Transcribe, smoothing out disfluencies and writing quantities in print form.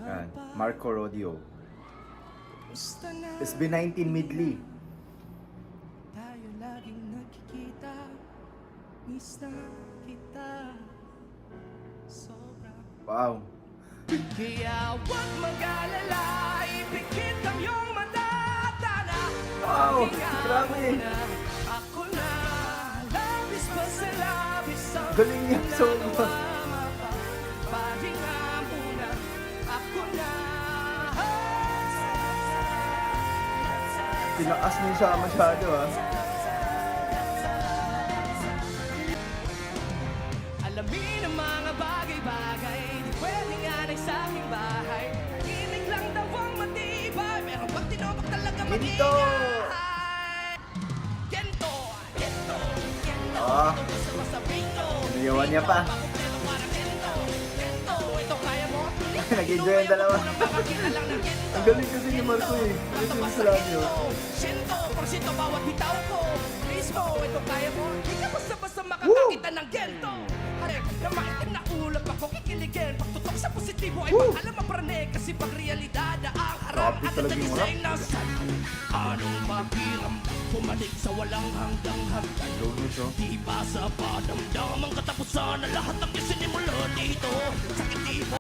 Yan. Marco Rodio. SB19 Midley. Tayo laging nagkikita, miss na kita sobra. Wow. Kaya huwag mag-alala, ipikit ang iyong mata. Tana, Wow, pahinga grabe. muna. Ako na, labis pa sa labis ang Galing niya, solo. pinagmamapa. Pahinga muna, ako na. Tinakas niya siya masyado ah. Alamin ang mga bagay-bagay, di pwede nga na sa aking bahay. Tahimik lang daw ang matibay, pero pag tinobak talaga Ginto! mag-ingay. Gento, gento, gento. Ah. Ito gusto mo sabihin ko. Sinayawan niya pa. Pakumpleto parang gento, gento. Ito kaya mo. Nag-enjoy ang dalawa. Unang papakita lang ng gento. Ang galing kasi ni Marco eh. Kasi yung sa radio. Sento, porsyento bawat bitaw ko. Mismo, ito kaya mo. Di ka basta-basta makakakita ng gento. Harek, na maitim na ulap ako kikiligin. Pagtutok sa positibo ay pag-alam mapranig. Kasi pag realidad na ang harap Grabe at talaga yung nagising na saan. Anong mahiram pumalig sa walang hanggang hagdan. Logos oh. Di ba sa padamdam ang katapusan na lahat ng isinimula dito. Sakit di mo